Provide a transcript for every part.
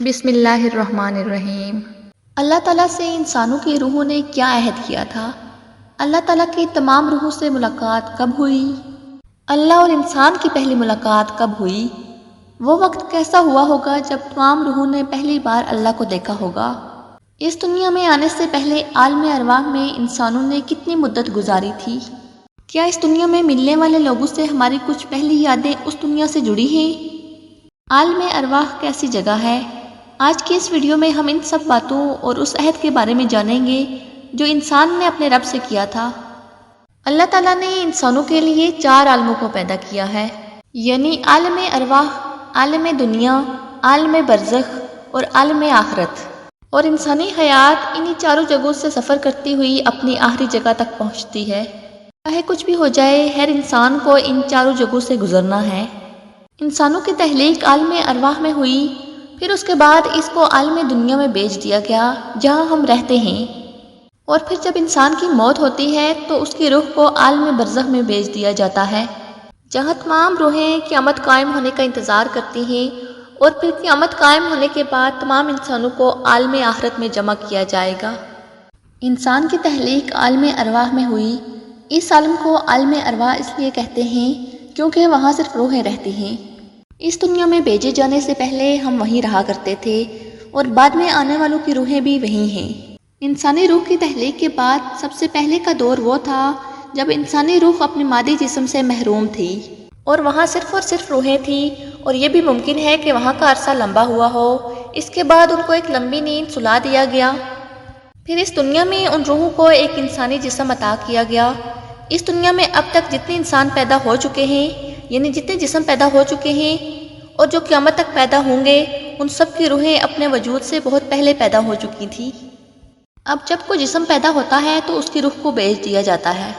بسم اللہ الرحمن الرحیم۔ اللہ تعالیٰ سے انسانوں کی روحوں نے کیا عہد کیا تھا؟ اللہ تعالیٰ کی تمام روحوں سے ملاقات کب ہوئی؟ اللہ اور انسان کی پہلی ملاقات کب ہوئی؟ وہ وقت کیسا ہوا ہوگا جب تمام روحوں نے پہلی بار اللہ کو دیکھا ہوگا؟ اس دنیا میں آنے سے پہلے عالم ارواح میں انسانوں نے کتنی مدت گزاری تھی؟ کیا اس دنیا میں ملنے والے لوگوں سے ہماری کچھ پہلی یادیں اس دنیا سے جڑی ہیں؟ عالم ارواح کیسی جگہ ہے؟ آج کی اس ویڈیو میں ہم ان سب باتوں اور اس عہد کے بارے میں جانیں گے جو انسان نے اپنے رب سے کیا تھا۔ اللہ تعالیٰ نے انسانوں کے لیے 4 عالموں کو پیدا کیا ہے، یعنی عالم ارواح، عالم دنیا، عالم برزخ اور عالم آخرت، اور انسانی حیات انہی 4 جگہوں سے سفر کرتی ہوئی اپنی آخری جگہ تک پہنچتی ہے۔ چاہے کچھ بھی ہو جائے، ہر انسان کو ان 4 جگہوں سے گزرنا ہے۔ انسانوں کی تخلیق عالم ارواح میں ہوئی، پھر اس کے بعد اس کو عالم دنیا میں بھیج دیا گیا جہاں ہم رہتے ہیں، اور پھر جب انسان کی موت ہوتی ہے تو اس کی روح کو عالم برزخ میں بھیج دیا جاتا ہے، جہاں تمام روحیں قیامت قائم ہونے کا انتظار کرتی ہیں، اور پھر قیامت قائم ہونے کے بعد تمام انسانوں کو عالم آخرت میں جمع کیا جائے گا۔ انسان کی تخلیق عالم ارواح میں ہوئی۔ اس عالم کو عالم ارواح اس لیے کہتے ہیں کیونکہ وہاں صرف روحیں رہتی ہیں۔ اس دنیا میں بھیجے جانے سے پہلے ہم وہیں رہا کرتے تھے، اور بعد میں آنے والوں کی روحیں بھی وہیں ہیں۔ انسانی روح کی تخلیق کے بعد سب سے پہلے کا دور وہ تھا جب انسانی روح اپنے مادی جسم سے محروم تھی، اور وہاں صرف اور صرف روحیں تھیں، اور یہ بھی ممکن ہے کہ وہاں کا عرصہ لمبا ہوا ہو۔ اس کے بعد ان کو ایک لمبی نیند سلا دیا گیا، پھر اس دنیا میں ان روحوں کو ایک انسانی جسم عطا کیا گیا۔ اس دنیا میں اب تک جتنے انسان پیدا ہو چکے ہیں، یعنی جتنے جسم پیدا ہو چکے ہیں اور جو قیامت تک پیدا ہوں گے، ان سب کی روحیں اپنے وجود سے بہت پہلے پیدا ہو چکی تھی۔ اب جب کوئی جسم پیدا ہوتا ہے تو اس کی روح کو بھیج دیا جاتا ہے۔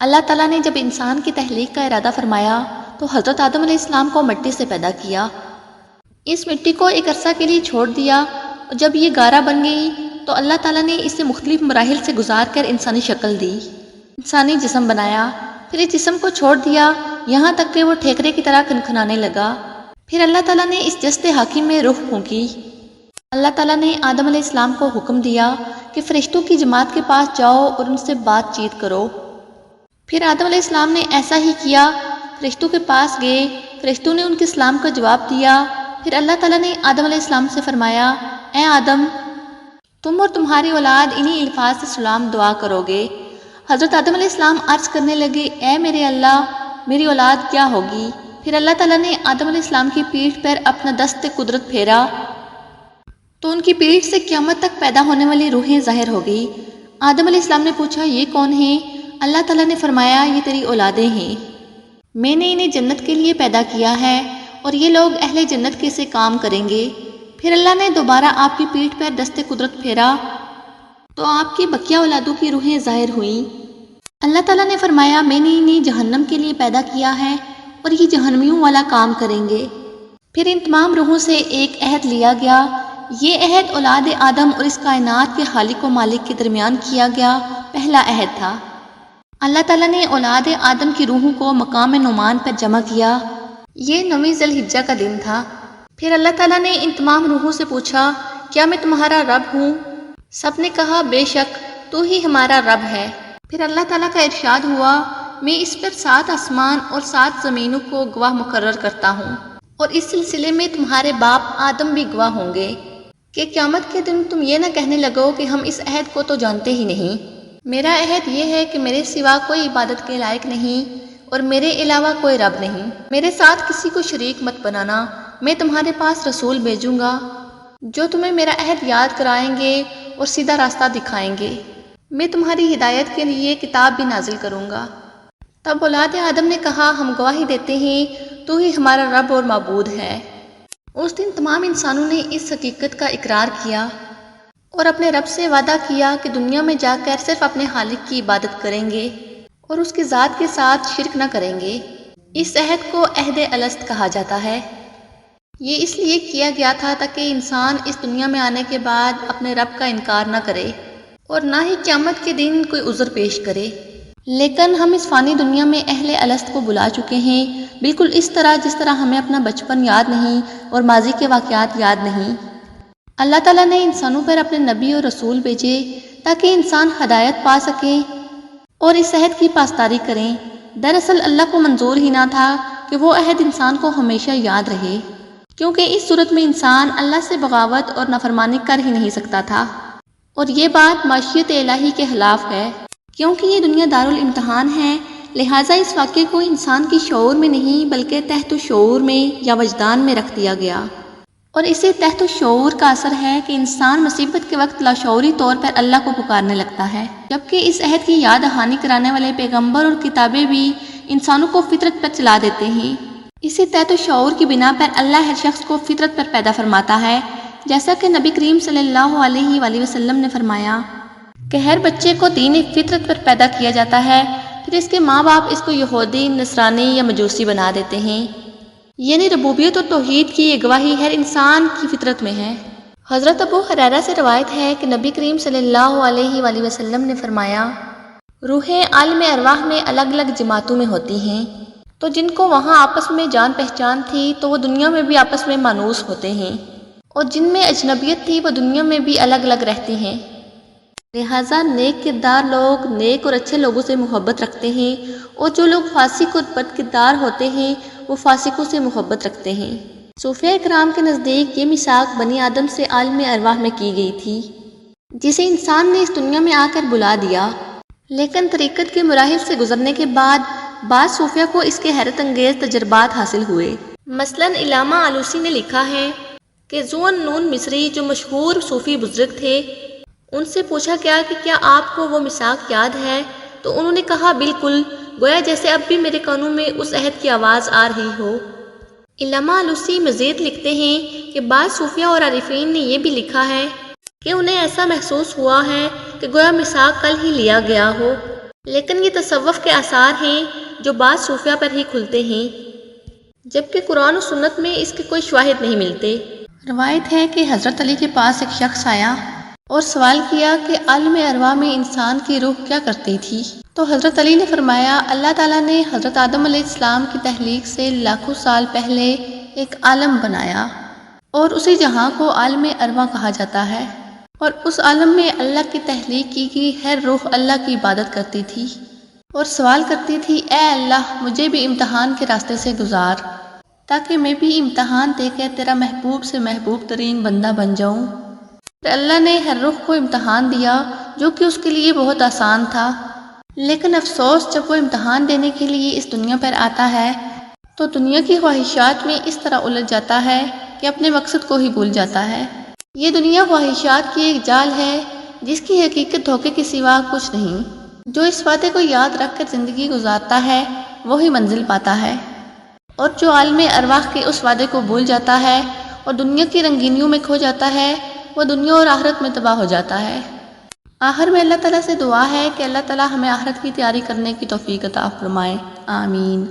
اللہ تعالیٰ نے جب انسان کی تخلیق کا ارادہ فرمایا تو حضرت آدم علیہ السلام کو مٹی سے پیدا کیا۔ اس مٹی کو ایک عرصہ کے لیے چھوڑ دیا، اور جب یہ گارا بن گئی تو اللہ تعالیٰ نے اسے مختلف مراحل سے گزار کر انسانی شکل دی، انسانی جسم بنایا۔ پھر اس جسم کو چھوڑ دیا یہاں تک کہ وہ ٹھیکرے کی طرح کھنکھنانے لگا۔ پھر اللہ تعالیٰ نے اس جسد حاکم میں روح پھونکی۔ اللہ تعالیٰ نے آدم علیہ السلام کو حکم دیا کہ فرشتوں کی جماعت کے پاس جاؤ اور ان سے بات چیت کرو۔ پھر آدم علیہ السلام نے ایسا ہی کیا، فرشتوں کے پاس گئے، فرشتوں نے ان کے سلام کا جواب دیا۔ پھر اللہ تعالیٰ نے آدم علیہ السلام سے فرمایا، اے آدم، تم اور تمہاری اولاد انہی الفاظ سے سلام دعا کرو گے۔ حضرت آدم علیہ السلام عرض کرنے لگے، اے میرے اللہ، میری اولاد کیا ہوگی؟ پھر اللہ تعالیٰ نے آدم علیہ السلام کی پیٹھ پر اپنا دست قدرت پھیرا تو ان کی پیٹھ سے قیامت تک پیدا ہونے والی روحیں ظاہر ہو گئی۔ آدم علیہ السلام نے پوچھا، یہ کون ہیں؟ اللہ تعالیٰ نے فرمایا، یہ تیری اولادیں ہیں، میں نے انہیں جنت کے لیے پیدا کیا ہے، اور یہ لوگ اہل جنت کے سے کام کریں گے۔ پھر اللہ نے دوبارہ آپ کی پیٹھ پر دست قدرت پھیرا تو آپ کی بقیہ اولادوں کی روحیں ظاہر ہوئیں۔ اللہ تعالیٰ نے فرمایا، میں نے انہیں جہنم کے لیے پیدا کیا ہے، اور یہ جہنمیوں والا کام کریں گے۔ پھر ان تمام روحوں سے ایک عہد لیا گیا۔ یہ عہد اولاد آدم اور اس کائنات کے خالق و مالک کے درمیان کیا گیا پہلا عہد تھا۔ اللہ تعالیٰ نے اولاد آدم کی روحوں کو مقام نعمان پر جمع کیا۔ یہ 9 ذی الحجہ کا دن تھا۔ پھر اللہ تعالیٰ نے ان تمام روحوں سے پوچھا، کیا میں تمہارا رب ہوں؟ سب نے کہا، بے شک تو ہی ہمارا رب ہے۔ پھر اللہ تعالیٰ کا ارشاد ہوا، میں اس پر 7 آسمان اور 7 زمینوں کو گواہ مقرر کرتا ہوں، اور اس سلسلے میں تمہارے باپ آدم بھی گواہ ہوں گے کہ قیامت کے دن تم یہ نہ کہنے لگو کہ ہم اس عہد کو تو جانتے ہی نہیں۔ میرا عہد یہ ہے کہ میرے سوا کوئی عبادت کے لائق نہیں، اور میرے علاوہ کوئی رب نہیں۔ میرے ساتھ کسی کو شریک مت بنانا۔ میں تمہارے پاس رسول بھیجوں گا جو تمہیں میرا عہد یاد کرائیں گے اور سیدھا راستہ دکھائیں گے۔ میں تمہاری ہدایت کے لیے کتاب بھی نازل کروں گا۔ تب اولاد آدم نے کہا، ہم گواہی دیتے ہیں تو ہی ہمارا رب اور معبود ہے۔ اس دن تمام انسانوں نے اس حقیقت کا اقرار کیا اور اپنے رب سے وعدہ کیا کہ دنیا میں جا کر صرف اپنے خالق کی عبادت کریں گے اور اس کی ذات کے ساتھ شرک نہ کریں گے۔ اس عہد کو عہد الست کہا جاتا ہے۔ یہ اس لیے کیا گیا تھا تاکہ انسان اس دنیا میں آنے کے بعد اپنے رب کا انکار نہ کرے اور نہ ہی قیامت کے دن کوئی عذر پیش کرے۔ لیکن ہم اس فانی دنیا میں اہل الست کو بلا چکے ہیں، بالکل اس طرح جس طرح ہمیں اپنا بچپن یاد نہیں اور ماضی کے واقعات یاد نہیں۔ اللہ تعالیٰ نے انسانوں پر اپنے نبی اور رسول بھیجے تاکہ انسان ہدایت پا سکیں اور اس عہد کی پاسداری کریں۔ دراصل اللہ کو منظور ہی نہ تھا کہ وہ عہد انسان کو ہمیشہ یاد رہے، کیونکہ اس صورت میں انسان اللہ سے بغاوت اور نافرمانی کر ہی نہیں سکتا تھا، اور یہ بات معیشت الہی کے خلاف ہے، کیونکہ یہ دنیا دارالامتحان ہے۔ لہٰذا اس واقعے کو انسان کی شعور میں نہیں بلکہ تحت شعور میں یا وجدان میں رکھ دیا گیا، اور اسے تحت شعور کا اثر ہے کہ انسان مصیبت کے وقت لاشعوری طور پر اللہ کو پکارنے لگتا ہے، جبکہ اس عہد کی یاد دہانی کرانے والے پیغمبر اور کتابیں بھی انسانوں کو فطرت پر چلا دیتے ہیں۔ اسی تحت شعور کی بنا پر اللہ ہر شخص کو فطرت پر پیدا فرماتا ہے، جیسا کہ نبی کریم صلی اللہ علیہ وآلہ وسلم نے فرمایا کہ ہر بچے کو دین فطرت پر پیدا کیا جاتا ہے، پھر اس کے ماں باپ اس کو یہودی، نصرانی یا مجوسی بنا دیتے ہیں، یعنی ربوبیت اور توحید کی یہ گواہی ہر انسان کی فطرت میں ہے۔ حضرت ابو ہریرہ سے روایت ہے کہ نبی کریم صلی اللہ علیہ وآلہ وسلم نے فرمایا، روحیں عالم ارواح میں الگ الگ جماعتوں میں ہوتی ہیں، تو جن کو وہاں آپس میں جان پہچان تھی تو وہ دنیا میں بھی آپس میں مانوس ہوتے ہیں، اور جن میں اجنبیت تھی وہ دنیا میں بھی الگ الگ رہتے ہیں۔ لہٰذا نیک کردار لوگ نیک اور اچھے لوگوں سے محبت رکھتے ہیں، اور جو لوگ فاسق اور بد کردار ہوتے ہیں وہ فاسقوں سے محبت رکھتے ہیں۔ صوفیہ کرام کے نزدیک یہ میثاق بنی آدم سے عالم ارواح میں کی گئی تھی، جسے انسان نے اس دنیا میں آ کر بلا دیا، لیکن طریقت کے مراحل سے گزرنے کے بعد بعض صوفیہ کو اس کے حیرت انگیز تجربات حاصل ہوئے۔ مثلاً علامہ آلوسی نے لکھا ہے کہ ذوالنون مصری جو مشہور صوفی بزرگ تھے، ان سے پوچھا گیا کہ کیا آپ کو وہ میثاق یاد ہے؟ تو انہوں نے کہا بالکل، گویا جیسے اب بھی میرے کانوں میں اس عہد کی آواز آ رہی ہو۔ علامہ آلوسی مزید لکھتے ہیں کہ بعض صوفیہ اور عارفین نے یہ بھی لکھا ہے کہ انہیں ایسا محسوس ہوا ہے کہ گویا میثاق کل ہی لیا گیا ہو، لیکن یہ تصوف کے آثار ہیں جو بعض صوفیہ پر ہی کھلتے ہیں، جبکہ قرآن و سنت میں اس کے کوئی شواہد نہیں ملتے۔ روایت ہے کہ حضرت علی کے پاس ایک شخص آیا اور سوال کیا کہ عالم ارواح میں انسان کی روح کیا کرتی تھی؟ تو حضرت علی نے فرمایا، اللہ تعالیٰ نے حضرت آدم علیہ السلام کی تخلیق سے لاکھوں سال پہلے ایک عالم بنایا، اور اسی جہاں کو عالم ارواح کہا جاتا ہے، اور اس عالم میں اللہ کی تخلیق کی گئی ہر روح اللہ کی عبادت کرتی تھی اور سوال کرتی تھی، اے اللہ مجھے بھی امتحان کے راستے سے گزار تاکہ میں بھی امتحان دے کر تیرا محبوب سے محبوب ترین بندہ بن جاؤں۔ اللہ نے ہر روح کو امتحان دیا جو کہ اس کے لیے بہت آسان تھا، لیکن افسوس جب وہ امتحان دینے کے لیے اس دنیا پر آتا ہے تو دنیا کی خواہشات میں اس طرح الجھ جاتا ہے کہ اپنے مقصد کو ہی بھول جاتا ہے۔ یہ دنیا خواہشات کی ایک جال ہے جس کی حقیقت دھوکے کے سوا کچھ نہیں۔ جو اس وعدے کو یاد رکھ کر زندگی گزارتا ہے وہی منزل پاتا ہے، اور جو عالم ارواح کے اس وعدے کو بھول جاتا ہے اور دنیا کی رنگینیوں میں کھو جاتا ہے وہ دنیا اور آخرت میں تباہ ہو جاتا ہے۔ آخر میں اللہ تعالیٰ سے دعا ہے کہ اللہ تعالیٰ ہمیں آخرت کی تیاری کرنے کی توفیق عطا فرمائے، آمین۔